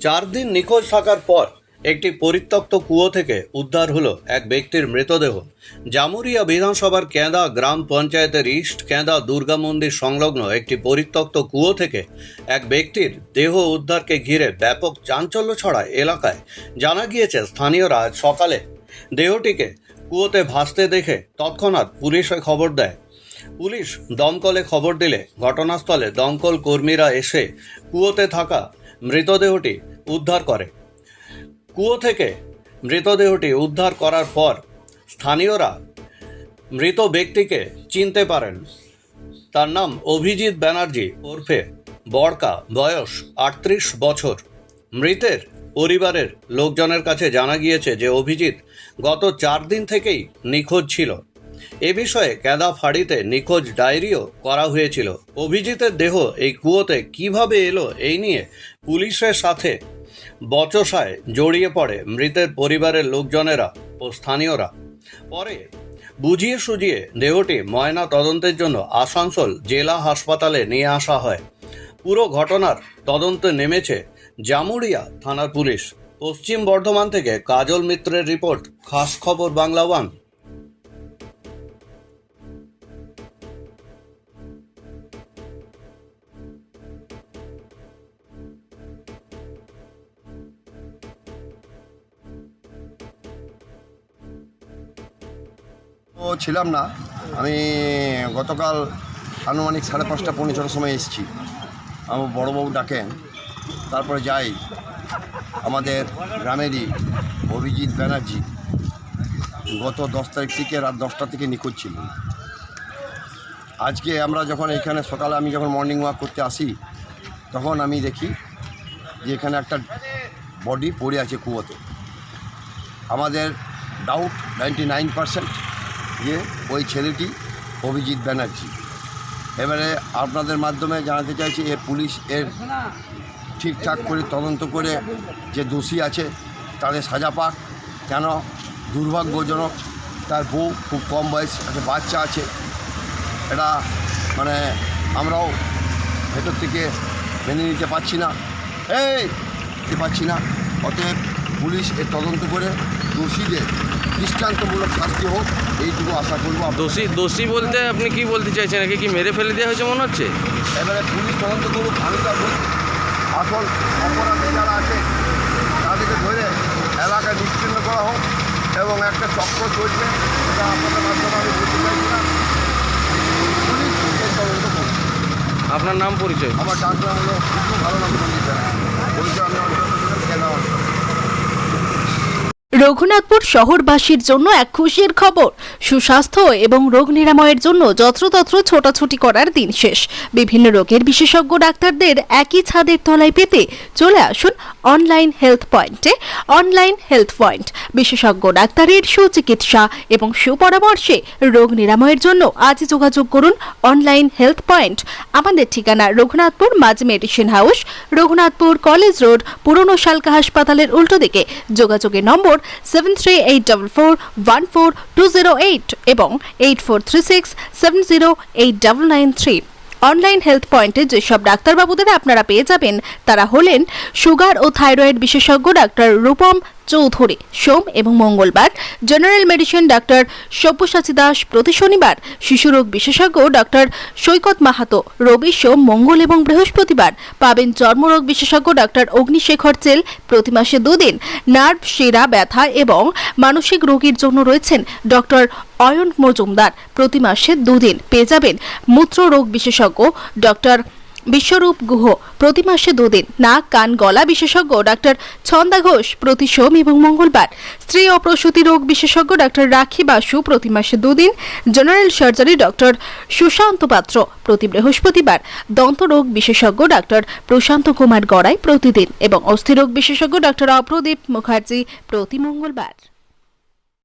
4 দিন নিখোঁজ থাকার পর একটি পরিত্যক্ত কুয়ো থেকে উদ্ধার হলো এক ব্যক্তির মৃতদেহ। জামুরিয়া বিধানসভার কেঁদা গ্রাম পঞ্চায়েতের ইস্ট কেঁদা দুর্গা মন্দির সংলগ্ন একটি পরিত্যক্ত কুয়ো থেকে এক ব্যক্তির দেহ উদ্ধারকে ঘিরে ব্যাপক চাঞ্চল্য ছড়ায় এলাকায়। জানা গিয়েছে, স্থানীয়রা আজ সকালে দেহটিকে কুয়োতে ভাসতে দেখে তৎক্ষণাৎ পুলিশে খবর দেয়। পুলিশ দমকলে খবর দিলে ঘটনাস্থলে দমকল কর্মীরা এসে কুয়োতে থাকা মৃতদেহটি উদ্ধার করে। কুয়ো থেকে মৃতদেহটি উদ্ধার করার পর স্থানীয়রা মৃত ব্যক্তিকে চিনতে পারেন। তার নাম অভিজিৎ ব্যানার্জি ওরফে বড়কা, বয়স 38 বছর। মৃতের পরিবারের লোকজনের কাছে জানা গিয়েছে যে অভিজিৎ গত 4 দিন থেকেই নিখোঁজ ছিল। এ বিষয়ে কেঁদা ফাঁড়িতে নিখোঁজ ডায়েরিও করা হয়েছিল। অভিজিতের দেহ এই কুয়োতে কিভাবে এলো, এই নিয়ে পুলিশের সাথে বচসায় জড়িয়ে পড়ে মৃতের পরিবারের লোকজনেরা ও স্থানীয়রা। পরে বুঝিয়ে সুঝিয়ে দেহটি ময়না তদন্তের জন্য আসানসোল জেলা হাসপাতালে নিয়ে আসা হয়। পুরো ঘটনার তদন্তে নেমেছে জামুরিয়া থানার পুলিশ। পশ্চিম বর্ধমান থেকে কাজল মিত্রের রিপোর্ট, খাস খবর বাংলা 1। ছিলাম না, আমি গতকাল আনুমানিক 5:30 পৌনে 6টার সময় এসেছি। আমার বড়োবাবু ডাকেন, তারপরে যাই। আমাদের গ্রামেরই অভিজিৎ ব্যানার্জি গত 10 তারিখ থেকে রাত 10টা থেকে নিখোঁজ ছিল। আজকে আমরা যখন এখানে সকালে আমি যখন মর্নিং ওয়াক করতে আসি, তখন আমি দেখি যে এখানে একটা বডি পড়ে আছে কুয়োতে। আমাদের ডাউট 99% যে ওই ছেলেটি অভিজিৎ ব্যানার্জি। এবারে আপনাদের মাধ্যমে জানাতে চাইছি, পুলিশ এর ঠিকঠাক করে তদন্ত করে যে দোষী আছে তাদের সাজা পাক। কেন দুর্ভাগ্যজনক, তার বউ খুব কম বয়স, একটা বাচ্চা আছে। এটা মানে আমরাও ভেতর থেকে মেনে নিতে পারছি না, অতএব পুলিশ এর তদন্ত করে দোষীদের দৃষ্টান্তমূলক শাস্তি হোক, এইটুকু আশা করবো। দোষী বলতে আপনি কি বলতে চাইছেন? নাকি কি মেরে ফেলে দেওয়া হয়েছে মনে হচ্ছে? এবারে পুলিশ তদন্ত করুক, আমি তার আসল অপরাধী যারা আছে তাদেরকে ধরে এলাকায় নিশ্চিন্ন করা হোক, এবং একটা চক্র চলছে যেটা আপনাদের মাধ্যমে আমি বলতে চাইছি না। পুলিশ এর তদন্ত করুক। আপনার নাম পরিচয়? আমার ডাক নাম হলো খুব ভালো নাম পরিচয়। আমি অঞ্চল কেনা অঞ্চল। রঘুনাথপুর শহরবাসীর জন্য এক খুশির খবর। সুস্বাস্থ্য এবং রোগ নিরাময়ের জন্য যত্রতত্র ছোটাছুটি করার দিন শেষ। বিভিন্ন রোগের বিশেষজ্ঞ ডাক্তারদের একই ছাদের তলায় পেতে চলে আসুন অনলাইন হেলথ পয়েন্টে। অনলাইন হেলথ পয়েন্ট বিশেষজ্ঞ ডাক্তারের সুচিকিৎসা এবং সুপরামর্শে রোগ নিরাময়ের জন্য আজ যোগাযোগ করুন অনলাইন হেলথ পয়েন্ট। আমাদের ঠিকানা রঘুনাথপুর মাঝ medicine house, Raghunathpur college road, পুরনো শালকা হাসপাতালের উল্টো দিকে। যোগাযোগের নম্বর 7384414208 এবং 8436708993। অনলাইন হেলথ পয়েন্টে যেসব ডাক্তারবাবুদের আপনারা পেয়ে যাবেন তারা হলেন সুগার ও থাইরয়েড বিশেষজ্ঞ ডাক্তার রূপম চৌধুরী সোম এবং মঙ্গলবার, general medicine doctor Sabyasachi Das প্রতি শনিবার, শিশুরোগ বিশেষজ্ঞ ডাক্তার সৈকত মাহাতো রবি, সোম, মঙ্গল এবং বৃহস্পতিবার। পাবেন চর্মরোগ বিশেষজ্ঞ ডাক্তার অগ্নিশেখর চেল প্রতি মাসে 2 দিন। নার্ভ, শিরা ব্যথা এবং মানসিক রোগীর জন্য রয়েছেন ডক্টর অয়ন মজুমদার প্রতি মাসে 2 দিন। পেয়ে যাবেন মূত্র রোগ বিশেষজ্ঞ ডক্টর বিশ্বরূপ গুহ প্রতি মাসে 2 দিন। নাক, কান, গলা বিশেষজ্ঞ ডাক্তার ছন্দা ঘোষ প্রতি সোম এবং মঙ্গলবার। স্ত্রী ও প্রসূতি রোগ বিশেষজ্ঞ ডাক্তার রাখি বাসু প্রতি মাসে 2 দিন। জেনারেল সার্জারি ডক্টর সুশান্ত পাত্র প্রতি বৃহস্পতিবার। দন্ত রোগ বিশেষজ্ঞ ডাক্তার প্রশান্ত কুমার গড়াই প্রতিদিন এবং অস্থিরোগ বিশেষজ্ঞ ডাক্তার অপ্রদীপ মুখার্জি প্রতি মঙ্গলবার।